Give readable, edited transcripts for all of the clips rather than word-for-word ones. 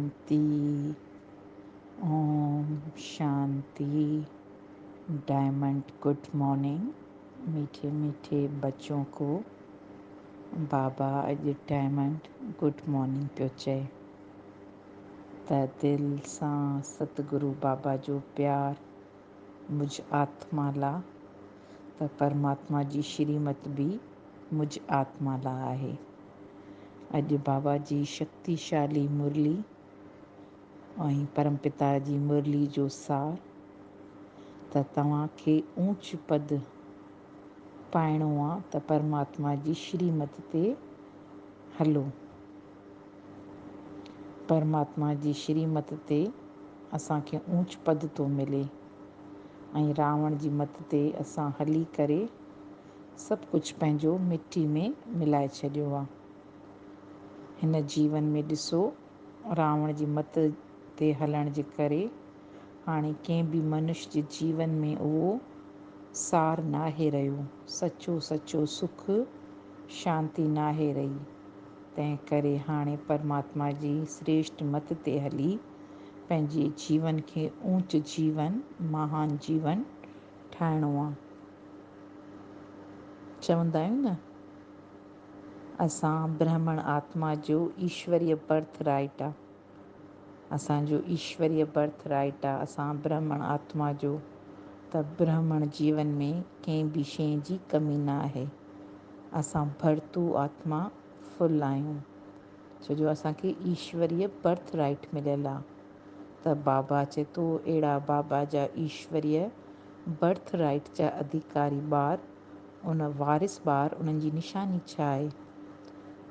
शांति। ओम शांति। Diamond good morning. मीठे मीठे बच्चों को बाबा अॼु डायमंड गुड मॉर्निंग पियो चए। त दिलि सां सतगुरु बाबा जो प्यार मुझ आत्मा ला, त परमात्मा जी श्रीमत बि मुझ आत्मा ला आहे। अॼु बाबा जी शक्तिशाली मुरली ऐं परमपिता जी मुरली जो सार, त तव्हांखे ऊच पद पाइणो आहे त परमात्मा जी श्रीमत ते हलो। परमात्मा जी श्रीमत ते असांखे ऊच पद थो मिले ऐं रावण जी मत ते असां हली करे सभु कुझु पंहिंजो मिटी में मिलाए छॾियो आहे। हिन जीवन में ॾिसो, रावण जी मत ते हलण जे करे हाणे कंहिं बि मनुष्य जे जीवन में उहो सार नाहे रहियो, सचो सचो सुख शांती नाहे रही। तंहिं करे हाणे परमात्मा जी श्रेष्ठ मत ते हली पंहिंजे जीवन खे ऊच जीवन, महान जीवन ठाहिणो आहे। चवंदा आहियूं न, असां ब्रह्मण आत्मा जो ईश्वरीय बर्थ राइट आहे। असांजो ईश्वरीय बर्थ राइट आहे, असां ब्रह्मण आत्मा जो। त ब्रह्मण जीवन में कंहिं बि शइ जी कमी न आहे। असां भरतू आत्मा फुल आहियूं, छो जो असांखे ईश्वरीय बर्थ राइट मिलियल आहे। त बाबा चए थो, अहिड़ा बाबा जा ईश्वरीय बर्थ राइट जा अधिकारी ॿार, उन वारिस ॿार, उन्हनि जी निशानी छा आहे?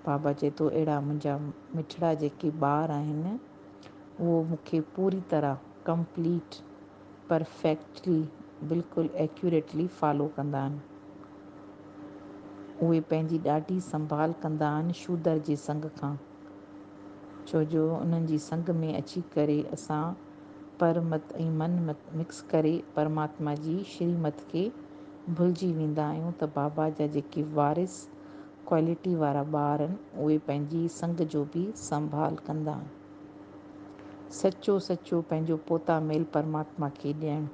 बाबा चए थो, अहिड़ा मुंहिंजा मिठड़ा जेके ॿार आहिनि, उहो मूंखे पूरी तरह कंप्लीट परफेक्टली बिल्कुलु एक्यूरेटली फॉलो कंदा आहिनि। उहे पंहिंजी ॾाढी संभाल कंदा आहिनि शूदर जे संग खां, छो जो उन्हनि जी संग में अची करे असां परमत ऐं मनमत मिक्स करे परमात्मा जी श्रीमत खे भुलिजी वेंदा आहियूं। त बाबा जा जेके वारिस क्वालिटी वारा ॿार आहिनि, उहे पंहिंजी संग जो बि संभाल कंदा आहिनि। सचो सचो पंहिंजो पोता मेल परमात्मा खे ॾियणु।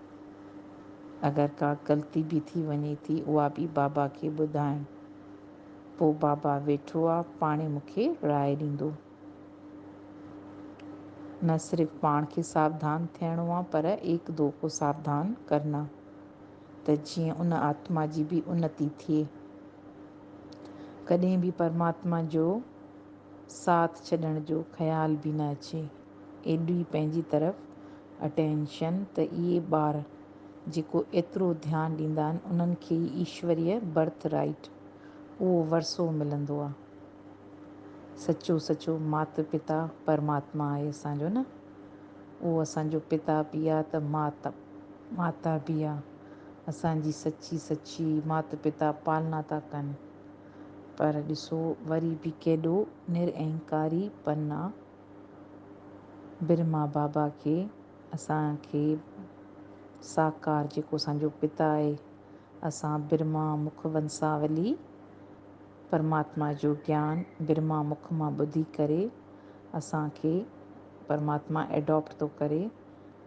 अगरि का ग़लती बि थी वञे थी, उहा बि बाबा खे ॿुधाइणु। पोइ बाबा वेठो आहे, पाणे मूंखे राय ॾींदो। न सिर्फ़ु पाण खे सावधान थियणो आहे, पर एक दो को सावधान करना, त जीअं उन आत्मा जी बि उन्नति थिए। कॾहिं बि परमात्मा जो साथ छॾण जो ख़्याल बि न अचे। एॾी पंहिंजी तरफ़ अटेंशन, त इहे ॿार जेको एतिरो ध्यानु ॾींदा आहिनि, उन्हनि खे ईश्वरीय बर्थ राइट उहो वरसो मिलंदो आहे। सचो सचो माता पिता परमात्मा आहे असांजो न, उहो असांजो पिता बि आहे त माता बि आहे। असांजी सची सची माता पिता पालना था कनि। पर ॾिसो वरी बि केॾो निरअहंकारी पन आहे। ब्रह्मा बाबा खे असांखे साकार जेको असांजो पिता आहे, असां ब्रह्मा मुख वंसावली परमात्मा जो ज्ञान ब्रह्मा मुख मां ॿुधी करे असांखे परमात्मा एडॉप्ट थो करे,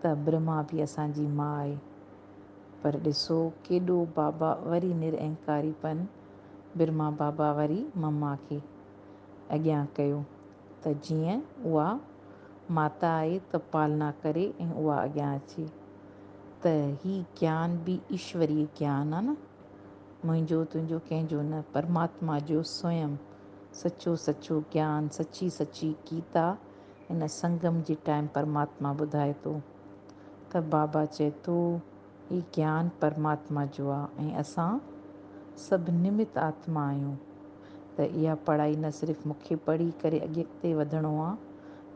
त ब्रह्मा बि असांजी माउ आहे। पर ॾिसो केॾो बाबा वरी निरअहंकारीपन, ब्रह्मा बाबा वरी मम्मा खे अॻियां कयो, त जीअं उहा माता आहे त पालना करे ऐं उहा अॻियां अचे। त ही ज्ञान बि ईश्वरीय ज्ञान आहे न, मुंहिंजो तुंहिंजो कंहिंजो न, परमात्मा जो स्वयं सचो सचो ज्ञान, सची सची गीता हिन संगम जे टाइम परमात्मा ॿुधाए थो। त बाबा चए थो, ही ज्ञान परमात्मा जो आहे ऐं असां सभु निमित आत्मा आहियूं। त इहा पढ़ाई न सिर्फ़ु मूंखे पढ़ी करे अॻिते वधिणो आहे,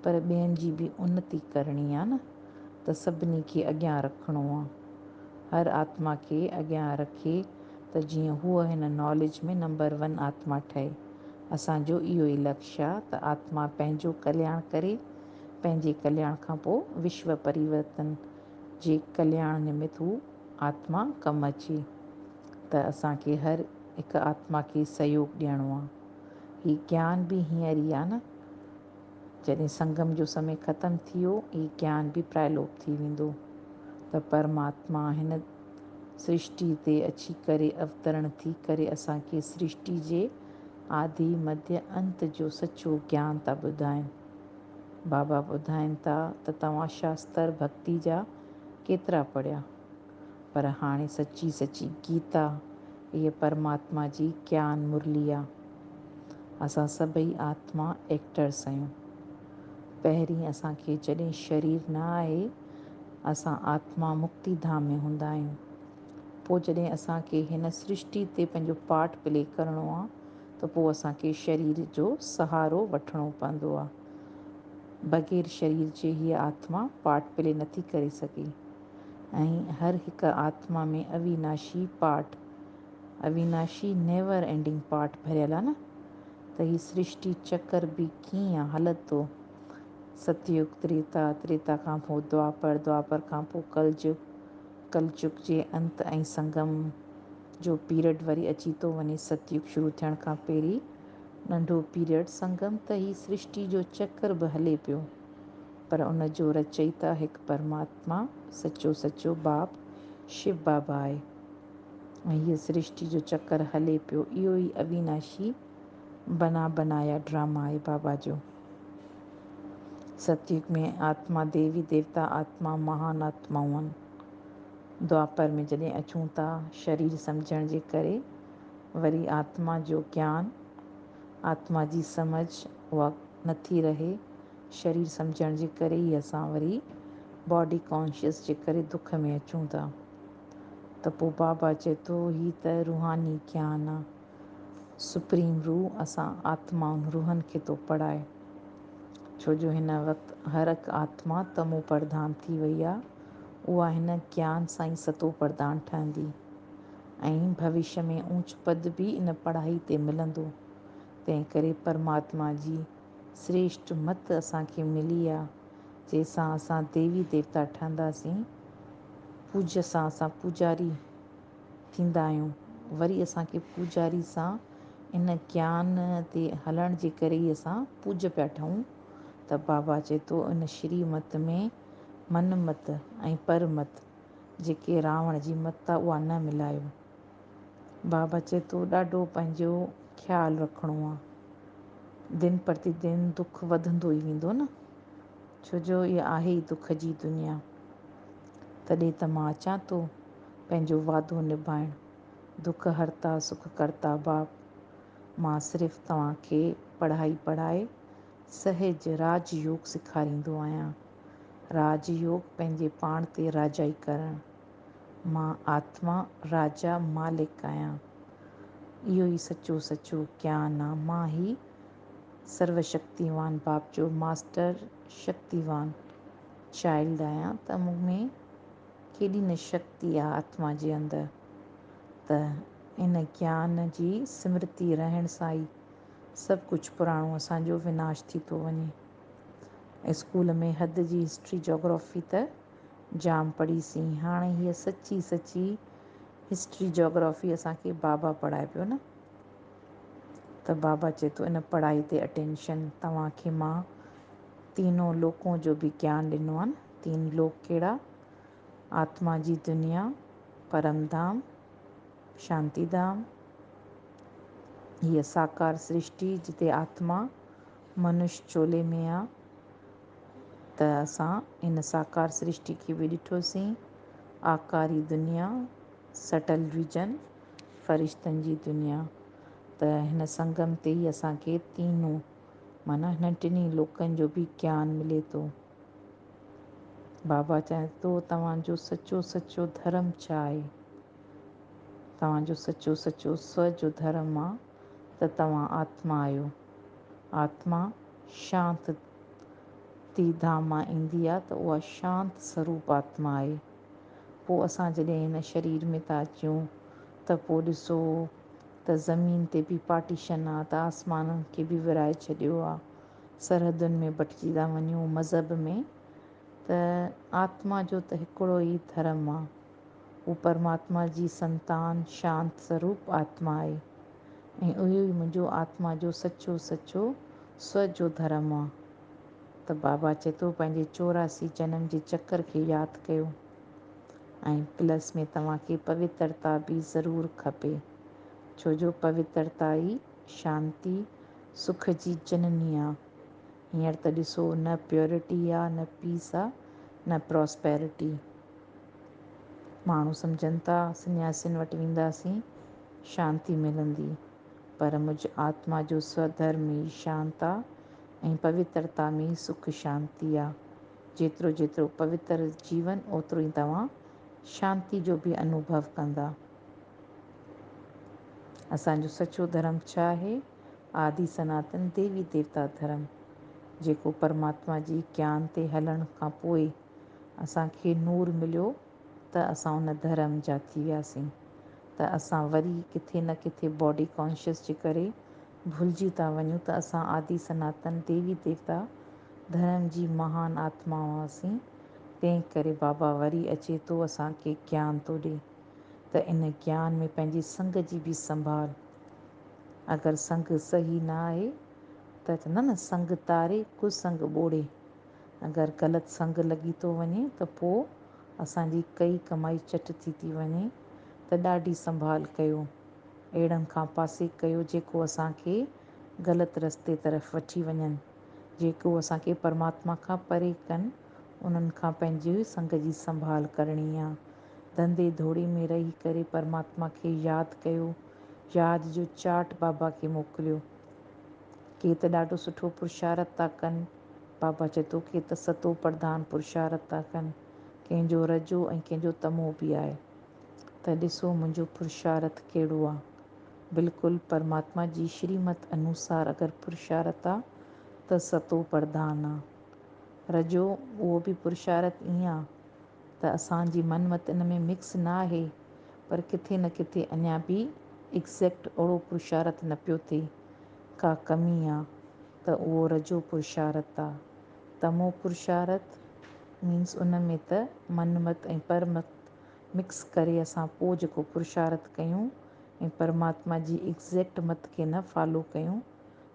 पर ॿियनि जी बि उन्नति करणी आहे न, त सभिनी खे अॻियां रखिणो आहे। हर आत्मा खे अॻियां रखे, त जीअं हूअ हिन नॉलेज में नंबर 1 आत्मा ठहे। असांजो इहो ई लक्ष्य आहे, त आत्मा पंहिंजो कल्याण करे, पंहिंजे कल्याण खां पोइ विश्व परिवर्तन जे कल्याण निमित्त हू आत्मा कमु अचे। त असांखे हर हिकु आत्मा खे सहयोग ॾियणो आहे। ही ज्ञान बि हींअर ई आहे न, जॾहिं संगम जो समय ख़तमु थी वियो, हीउ ज्ञान बि प्रायलोप थी वेंदो त परमात्मा हिन सृष्टि ते अची करे अवतरण थी करे असांखे सृष्टि जे आदि मध्य अंत जो सचो ज्ञान था ॿुधाइनि। बाबा ॿुधाइनि था त तव्हां शास्त्र भक्ति जा केतिरा पढ़िया, पर हाणे सची सची गीता इहा परमात्मा जी ज्ञान मुरली आहे। असां सभई आत्मा एक्टर्स आहियूं। पहिरीं असांखे जॾहिं शरीर न आहे, असां आत्मा मुक्ति धाम में हूंदा आहियूं। पोइ जॾहिं असांखे हिन सृष्टि ते पंहिंजो पार्ट प्ले करिणो आहे, त पोइ असांखे शरीर जो सहारो वठिणो पवंदो आहे। बग़ैर शरीर जे हीअ आत्मा पार्ट प्ले नथी करे सघे। ऐं हर हिकु आत्मा में अविनाशी पार्ट, अविनाशी नेवर एंडिंग पार्ट भरियल आहे न। त हीअ सृष्टि चक्कर बि कीअं हलंदो। सतयुग, त्रेता, त्रेता खां पोइ द्वापर, द्वापर खां पोइ कलयुग, कलयुग जे अंत ऐं संगम जो पीरियड वरी अची थो वञे। सतयुग शुरू थियण खां पहिरीं नंढो पीरियड संगम, त हीअ सृष्टि जो चक्कर बि हले पियो। पर उन जो रचयिता हिकु परमात्मा, सचो सचो बाप शिव बाबा आहे। ऐं हीअ सृष्टि जो चक्कर हले पियो। इहो ई अविनाशी बना बनाया ड्रामा आहे बाबा जो। सतयुग में आत्मा देवी देवता आत्मा महान आत्माऊं आहिनि। द्वापर में जॾहिं अचूं था शरीर सम्झण जे करे, वरी आत्मा जो ज्ञान, आत्मा जी समझ उहा नथी रहे। शरीर सम्झण जे करे ई असां वरी बॉडी कॉन्शियस जे करे दुख में अचूं था। त पोइ बाबा चए थो ही त रूहानी ज्ञान आहे। सुप्रीम रूह असां आत्माउनि रूहनि खे थो पढ़ाए। छो जो हिन वक़्तु हर हिकु आत्मा तमो प्रधान थी वई आहे। उहा हिन ज्ञान सां ई सतो प्रधान ठहंदी। ऐं भविष्य में ऊच पद बि इन पढ़ाई ते मिलंदो। तंहिं करे परमात्मा जी श्रेष्ठ मत असांखे मिली आहे, जंहिंसां असां देवी देवता ठहंदासीं। पूज्य सां असां पूजारी थींदा आहियूं। वरी असांखे पूजारी सां इन ज्ञान ते हलण जे करे ई असां पूज्य पिया ठहूं। त बाबा चए थो इन श्रीमत में मन मत ऐं परमत, जेके रावण जी मत आहे, उहा न मिलायो। बाबा चए थो ॾाढो पंहिंजो ख़्यालु रखिणो आहे। दिन प्रतिदिन दुख वधंदो ई वेंदो न, छो जो इहा आहे ई दुख जी दुनिया। तॾहिं त मां अचां थो पंहिंजो वादो निभाइण। दुख हरता सुख करता बाप। मां सिर्फ़ु तव्हांखे पढ़ाए सहज राजयोग सेखारींदो आहियां। राजयोग पंहिंजे पाण ते राजाई करणु। मां आत्मा राजा मालिक आहियां। इहो ई सचो सचो ज्ञान आहे। मां ही सर्वशक्तिवान बाप जो मास्टर शक्तिवान चाइल्ड आहियां। त मूं में केॾी न शक्ति आहे आत्मा जे अंदरि। त इन ज्ञान जी स्मृति रहण सां ई सभु कुझु पुराणो असांजो विनाश थी थो वञे। स्कूल में हद जी हिस्ट्री जोग्राफी त जाम पढ़ीसीं। हाणे हीअ सची सची हिस्ट्री जोग्राफी असांखे बाबा पढ़ाए पियो न। त बाबा चए थो इन पढ़ाई ते अटेंशन। तव्हांखे मां तीनों लोकों जो बि ज्ञान ॾिनो आहे न। तीन लोक कहिड़ा? आत्मा जी दुनिया, परमधाम, शांतिधाम। हीअ साकार सृष्टि जिते आत्मा मनुष्य चोले में आहे। त असां इन साकार सृष्टि खे बि ॾिठोसीं। आकारी दुनिया, सटल विजन, फ़रिश्तनि जी दुनिया। त हिन संगम ते ई असांखे तीनों माना हिन टिनी लोकनि जो बि ज्ञान मिले थो। बाबा चए थो तव्हांजो सचो सचो धर्म छा आहे? तव्हांजो सचो सचो स्व जो धर्म आहे त तव्हां आत्मा आहियो। आत्मा शांति धाम मां ईंदी आहे, त उहा शांति स्वरूप आत्मा आहे। पोइ असां जॾहिं हिन शरीर में था अचूं त पोइ ॾिसो त ज़मीन ते बि पार्टीशन आहे, त आसमाननि खे बि विराए छॾियो आहे। सरहदुनि में भटिजी था वञूं मज़हब में। त आत्मा जो त हिकिड़ो ई धर्म आहे। हू परमात्मा जी संतान शांति स्वरूप आत्मा आहे। ऐं उहो ई मुंहिंजो आत्मा जो सचो सचो स्व जो धर्म आहे। त बाबा चए थो पंहिंजे 84 जनम जे चकर खे यादि कयो ऐं प्लस में तव्हांखे पवित्रता बि ज़रूरु खपे, छो जो पवित्रता ई शांती सुख जी जननी आहे। हींअर त ॾिसो न प्योरिटी आहे, न पीस आहे, न प्रॉस्पेरिटी। माण्हू सम्झनि था सन्यासियुनि वटि वेंदासीं शांती मिलंदी, पर मुंहिंजी आत्मा जो स्वधर्म ई शांति आहे ऐं पवित्रता में सुख शांती आहे। जेतिरो जेतिरो पवित्र जीवन ओतिरो ई तव्हां शांती जो बि अनुभव कंदा। असांजो सचो धर्म छा आहे? आदि सनातन देवी देवता धर्म, जेको परमात्मा जी ज्ञान ते हलण खां पोइ असांखे नूर मिलियो त असां उन धर्म जा थी वियासीं। त असां वरी किथे न किथे बॉडी कॉन्शियस जे करे भुलिजी था वञूं त असां आदि सनातन देवी देवता धर्म जी महान आत्मा हुआसीं। तंहिं करे बाबा वरी अचे थो असांखे ज्ञान थो ॾिए त इन ज्ञान में पंहिंजी संग जी बि संभाल। अगरि संग सही न आहे त चवंदा न संग तारे कुसंग ॿोड़े। अगरि ग़लति संग लॻी थो वञे त पोइ असांजी कई कमाई चट थी वञे, त ॾाढी संभाल कयो। अहिड़नि खां पासे कयो जेको असांखे ग़लति रस्ते तरफ़ वठी वञनि, जेको असांखे परमात्मा खां परे कनि। उन्हनि खां पंहिंजे संग जी संभाल करणी आहे। धंधे धोड़े में रही करे परमात्मा खे यादि कयो। यादि जो चाट बाबा खे मोकिलियो। के त ॾाढो सुठो पुरुषारत था कनि, बाबा चए थो के त सतो प्रधान पुरुषारत था कनि, कंहिंजो रजो ऐं कंहिंजो तमो बि आहे। त ॾिसो मुंहिंजो पुरुषारत कहिड़ो आहे। बिल्कुलु परमात्मा जी श्रीमत अनुसार अगरि पुरुषारत आहे त सतो प्रधान आहे। रजो उहो बि पुरुषारत ईअं आहे त असांजी मनमत इन में मिक्स न आहे, पर किथे न किथे अञा बि एग्ज़ैक्ट ओहिड़ो पुरुषारत न पियो थिए, का कमी आहे, त उहो रजो पुरुषारत आहे। तमो पुरुषारत मीन्स उन में त मनमत ऐं परमत मिक्स करे असां पोइ जेको पुरुषारत कयूं ऐं परमात्मा जी एग्ज़ैक्ट मत खे न फॉलो कयूं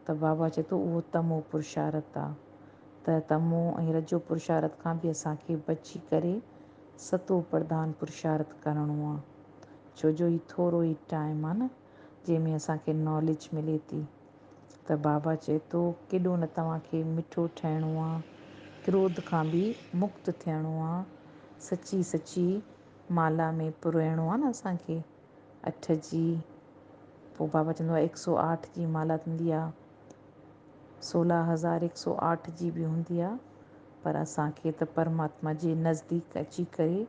त बाबा चए थो उहो तमो पुरुषारत आहे। त तमो ऐं रजो पुरुषारत खां बि असांखे बची करे सतो प्रधान पुरुषारत करिणो आहे, छो जो ही थोरो ई टाइम आहे न जंहिंमें असांखे नॉलेज मिले थी। त बाबा चए थो केॾो न तव्हांखे मिठो ठहिणो आहे, क्रोध खां बि मुक्त थियणो आहे, सची सची माला में पुराइणो आहे न असांखे 8 जी। पोइ बाबा चवंदो आहे 108 जी माला थींदी आहे, 16,108 जी बि हूंदी आहे, पर असांखे त परमात्मा जे नज़दीक अची करे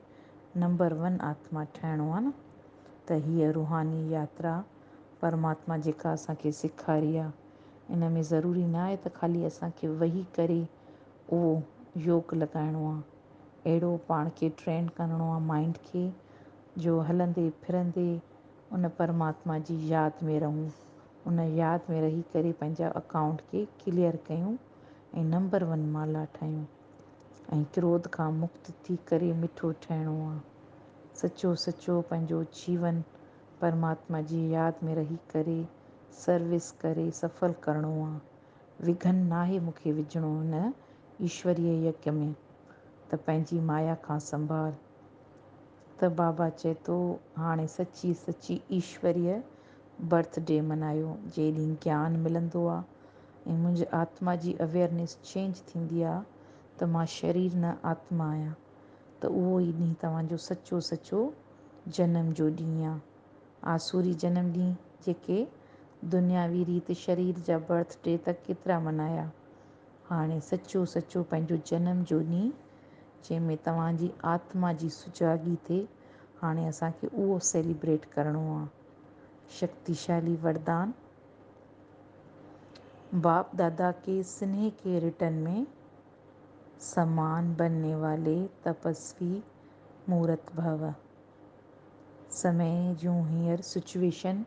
नंबर 1 आत्मा ठहिणो आहे न। त हीअ रूहानी यात्रा परमात्मा जेका असांखे सेखारी आहे, इन में ज़रूरी न आहे त ख़ाली असांखे वेही करे उहो योग लॻाइणो आहे। अहिड़ो पाण खे ट्रेन करिणो आहे माइंड खे, जो हलंदे फिरंदे उन परमात्मा जी यादि में रहूं, उन यादि में रही करे पंहिंजा अकाउंट खे क्लियर कयूं ऐं नंबर 1 माला ठाहियूं। ऐं क्रोध खां मुक्त थी करे मिठो ठहिणो आहे। सचो सचो पंहिंजो जीवन परमात्मा जी यादि में रही करे सर्विस करे सफल करिणो आहे। विघन नाहे मूंखे विझणो न ईश्वरीय यज्ञ में, त पंहिंजी माया खां संभाल। त बाबा चए थो हाणे सची सची ईश्वरीय बर्थडे मल्हायो, जंहिं ॾींहुं ज्ञान मिलंदो आहे ऐं मुंहिंजी आत्मा जी अवेयरनेस चेंज थींदी आहे त मां शरीर न आत्मा आहियां। त उहो ई ॾींहुं तव्हांजो सचो सचो जनम जो ॾींहुं आहे। आसुरी जनम ॾींहुं जेके दुनियावी रीति शरीर जा बर्थडे त केतिरा मल्हाया, हाणे सचो सचो पंहिंजो जनम जो ॾींहुं जंहिंमें तव्हांजी आत्मा जी सुजाॻी थिए, हाणे असांखे उहो सेलिब्रेट करिणो आहे। शक्तिशाली वरदान। बाप दादा के स्नेह के रिटर्न में समान बनने वाले तपस्वी मूर्त भव। समय जूं हींअर सिचुएशन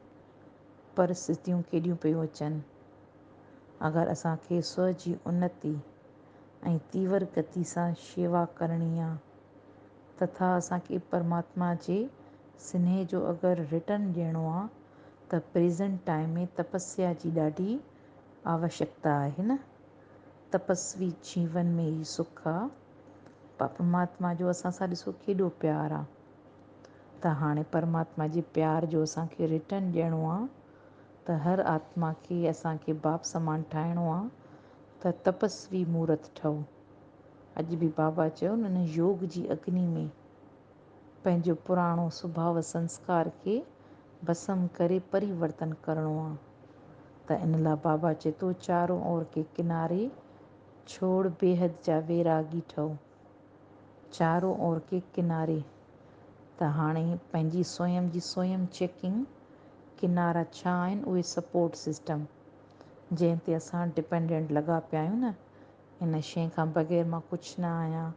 परिस्थितियूं केॾियूं पियूं अचनि। अगरि असांखे स्व जी उन्नति ऐं तीव्र गति सां शेवा करणी आहे, तथा असांखे परमात्मा जे स्नेह जो अगरि रिटर्न ॾियणो आहे, त प्रेज़ेंट टाइम में तपस्या जी ॾाढी आवश्यकता आहे न। तपस्वी जीवन में ई सुख आहे। परमात्मा जो असां सां ॾिसो केॾो प्यारु आहे। त हाणे परमात्मा जे प्यार जो असांखे रिटर्न ॾियणो आहे। त हर आत्मा खे असांखे बाप समान ठाहिणो आहे। त तपस्वी मूर्त ठहो। अॼु बि बाबा चयो न, योग जी अग्नि में पंहिंजो पुराणो स्वभाव संस्कार खे भस्म करे परिवर्तन करिणो आहे। त इन लाइ बाबा चए थो, चारों ओर के किनारे छोड़ बेहद जा वैरागी ठहो। चारों ओर के किनारे। त हाणे पंहिंजी स्वयं जी स्वयं चेकिंग, किनारा छा आहिनि, उहे सपोर्ट सिस्टम जंहिं ते असां डिपेंडेंट लॻा पिया आहियूं न। इन शइ खां बग़ैर मां कुझु न आहियां,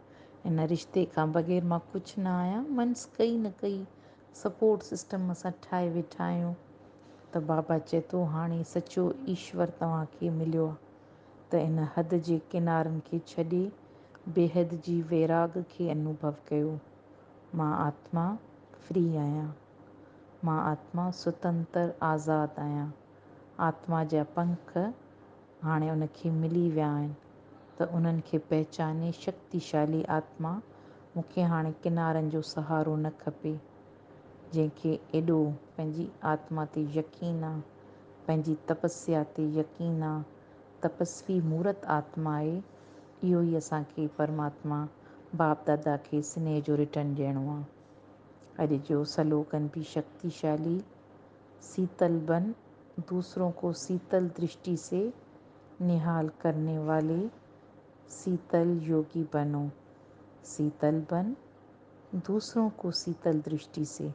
इन रिश्ते खां बग़ैर मां कुझु न आहियां। मीन्स कई न कई सपोर्ट सिस्टम असां ठाहे वेठा आहियूं। त बाबा चए थो, हाणे सचो ईश्वर तव्हांखे मिलियो आहे। त इन हद जे किनारनि खे छॾे बेहद जी वैराग खे अनुभव कयो। मां आत्मा फ्री आहियां। मां आत्मा स्वतंत्र आज़ादु आहियां। आत्मा जा पंख हाणे उनखे मिली विया आहिनि। त उन्हनि खे पहचाने शक्तिशाली आत्मा, मूंखे हाणे किनारनि जो सहारो न खपे। जंहिंखे एॾो पंहिंजी आत्मा ते यकीन आहे, पंहिंजी तपस्या ते यकीन आहे, तपस्वी मूर्त आत्मा आहे, इहो ई असांखे परमात्मा बाप दादा खे स्नेह जो रिटर्न ॾियणो आहे। अॼु जो सलोगन भी शक्तिशाली, शीतल बन, दूसरों को शीतल दृष्टि से निहाल करने वाले शीतल योगी बनो। शीतल बन, दूसरों को शीतल दृष्टि से।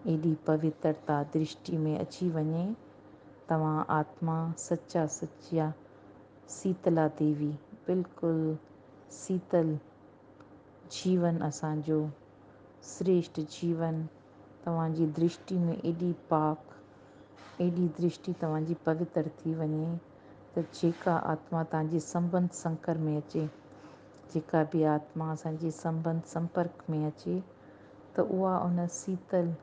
एॾी पवित्रता दृष्टि में अची वञे, तव्हां आत्मा सच्चा सच्चा शीतला देवी, बिल्कुलु शीतल जीवन असांजो श्रेष्ठ जीवन तव्हांजी दृष्टि में एॾी पाक, एॾी दृष्टि तव्हांजी पवित्र थी वञे त जेका आत्मा तव्हांजे संबंध संकर में अचे, जेका बि आत्मा असांजे संबंध संपर्क में अचे, त उहा उन शीतल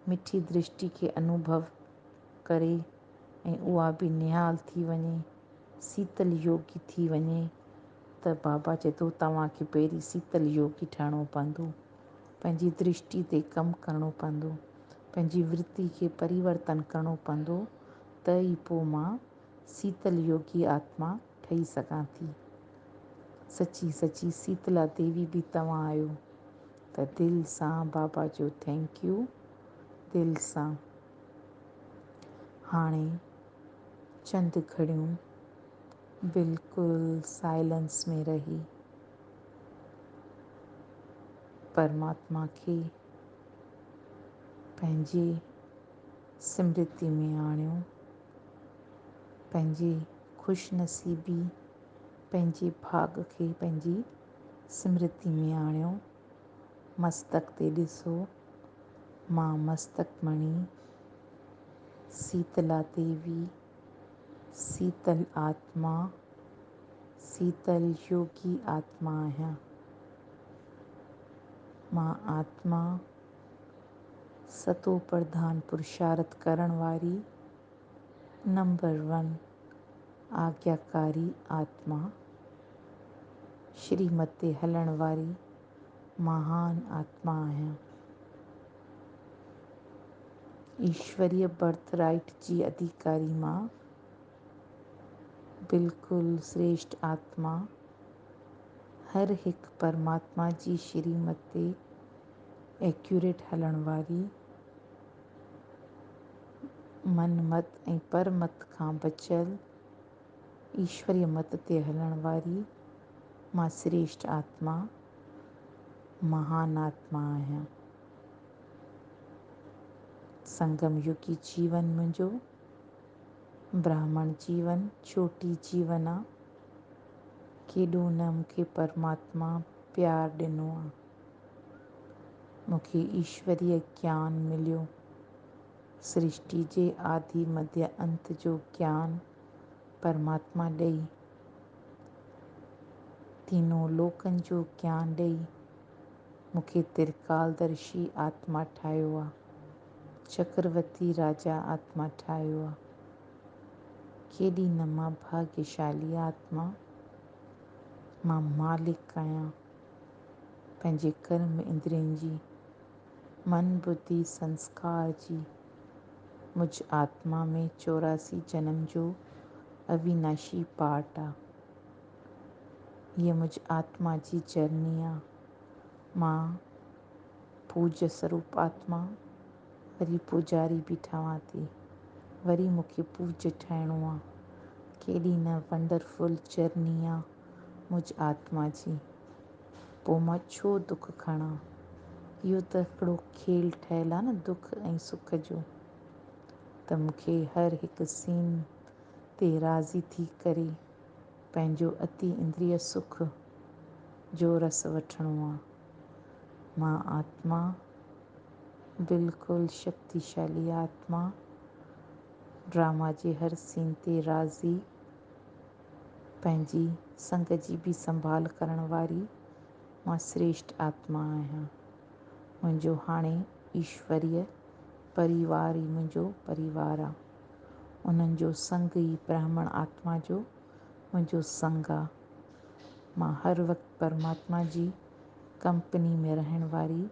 मिठी दृष्टि खे अनुभव करे ऐं उहा बि निहाल थी वञे, शीतल योगी थी वञे। त बाबा चए थो, तव्हांखे पहिरीं शीतल योगी ठहिणो पवंदो, पंहिंजी दृष्टि ते कमु करिणो पवंदो, पंहिंजी वृत्ति खे परिवर्तन करिणो पवंदो। त ई पोइ मां शीतल योगी आत्मा ठही सघां थी। सची सची शीतला देवी बि तव्हां आहियो। त दिलि सां बाबा जो थैंक यू, दिलि सां। हाणे चंद घड़ियूं बिल्कुलु साइलेंस में रही परमात्मा खे पंहिंजे स्मृति में आणियो, पंहिंजी ख़ुशनसीबी, पंहिंजे भाग खे पंहिंजी स्मृति में आणियो। मस्तक ते ॾिसो, मां मस्तक मणी शीतला देवी, शीतल आत्मा, शीतल योगी आत्मा आहियां। मां आत्मा सतो प्रधान पुरुषार्थ करण वारी नंबर 1 आज्ञाकारी आत्मा, श्रीमत ते हलण वारी महान आत्मा आहियां। ईश्वरीय बर्थ राइट जी अधिकारी मां, बिल्कुलु श्रेष्ठ आत्मा, हर हिकु परमात्मा जी श्रीमत ते एक्यूरेट हलण वारी, मन मत ऐं परमत खां बचियल ईश्वरीय मत ते हलण वारी मां श्रेष्ठ आत्मा, महान आत्मा आहियां। संगम युगी जीवन मुंहिंजो ब्राह्मण जीवन, छोटी जीवन आहे। केॾो न मूंखे परमात्मा प्यार ॾिनो आहे। मूंखे ईश्वरीय ज्ञान मिलियो, सृष्टि जे आदि मध्य अंत जो ज्ञान परमात्मा ॾेई, तीनों लोकनि जो ज्ञान ॾेई मूंखे त्रिकालदर्शी आत्मा ठाहियो आहे, चक्रवर्ती राजा आत्मा ठाहियो आहे। केॾी न मां भाग्यशाली आत्मा, मां मालिक आहियां पंहिंजे कर्म इंद्रियनि जी, मन बुद्धि संस्कार जी। मुझ आत्मा में 84 जन्म जो अविनाशी पार्ट आहे। हीअ मुझ आत्मा जी जर्नी आहे। मां पूज्य स्वरूप आत्मा, वरी पुजारी बि ठहां थी, वरी मूंखे पूज्य ठहिणो आहे। केॾी न वंडरफुल जर्नी आहे मुझ आत्मा जी। पोइ मां छो दुख खणां? इहो त हिकिड़ो खेल ठहियलु आहे न दुख ऐं सुख जो। त मूंखे हर हिकु सीन ते राज़ी थी करे पंहिंजो अति इंद्रिय सुख जो रस वठिणो आहे। मां आत्मा, बिल्कुलु शक्तिशाली आत्मा, ड्रामा जे हर सीन ते राज़ी, पंहिंजी संग जी बि संभाल करण वारी मां श्रेष्ठ आत्मा आहियां। मुंहिंजो हाणे ईश्वरीय परिवार ई मुंहिंजो परिवार आहे। उन्हनि जो संग ई ब्राह्मण आत्मा जो मुंहिंजो संग आहे। मां हर वक़्तु परमात्मा जी कंपनी में रहण वारी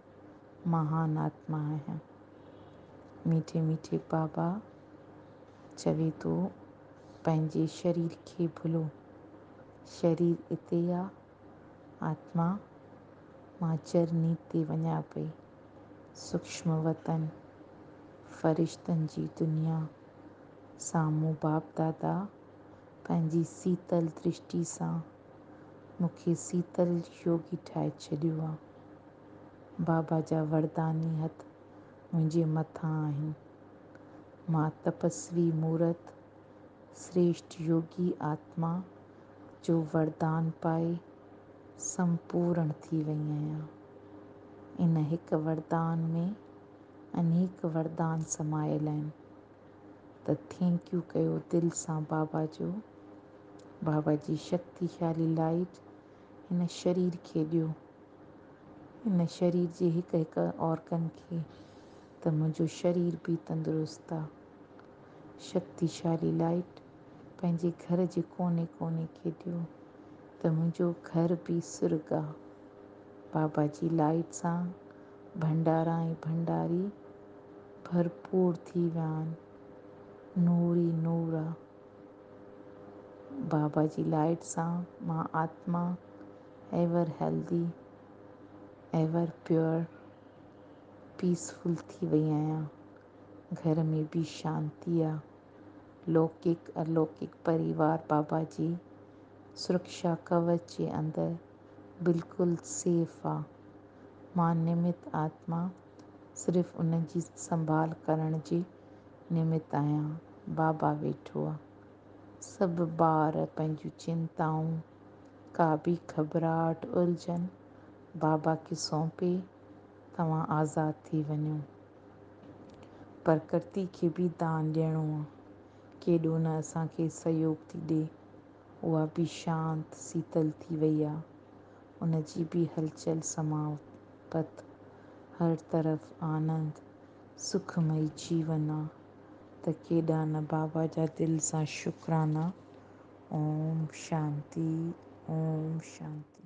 महान आत्मा आहियां। मीठे मीठे बाबा चवे थो, पंहिंजे शरीर खे भुलो। शरीर हिते आहे, आत्मा मां जर्नी ते वञा पई। सूक्ष्म वतन, फ़रिश्तनि जी दुनिया, साम्हूं बाप दादा पंहिंजी शीतल दृष्टि सां मूंखे शीतल योगी ठाहे छॾियो आहे। बाबा जा वरदानी हथ मुंहिंजे मथां आहिनि। मां तपस्वी मूर्त, श्रेष्ठ योगी आत्मा जो वरदान पाए संपूर्ण थी वई आहियां। इन हिकु वरदान में अनेक वरदान समायल आहिनि। त थैंक यू कयो दिलि सां बाबा जो। बाबा जी शक्तिशाली लाइट हिन शरीर खे ॾियो, हिन शरीर जे हिकु हिकु ऑर्गन खे, त मुंहिंजो शरीर बि तंदुरुस्त आहे। शक्तिशाली लाइट पंहिंजे घर जे कोने कोने खे ॾियो, त मुंहिंजो घर बि सुर्ग आहे। बाबा जी लाइट सां भंडारा ऐं भंडारी भरपूर थी विया आहिनि। नूर ई नूर आहे। बाबा जी लाइट सां मां आत्मा ever healthy, ever pure, peaceful थी वई आहियां। घर में बि शांती आहे। लौकिक अलौकिक परिवार बाबा जी सुरक्षा कवच जे अंदरि बिल्कुलु सेफ आहे। मां निमित आत्मा, सिर्फ़ु उन जी संभाल करण जी निमित आहियां। बाबा वेठो आहे। सभु ॿार पंहिंजूं चिंताऊं, का बि घबराहट उलझन बाबा खे सौंपे तव्हां आज़ादु थी वञो। प्रकृति खे बि दान ॾियणो आहे। केॾो न असांखे सहयोग थी ॾे। उहा बि शांत शीतल थी वई आहे। उन जी बि हलचल समापत, हर तरफ़ आनंद, सुखमय जीवन आहे। त केॾा न बाबा जा दिलि सां शुकराना। ओम शांति, ओम शांति।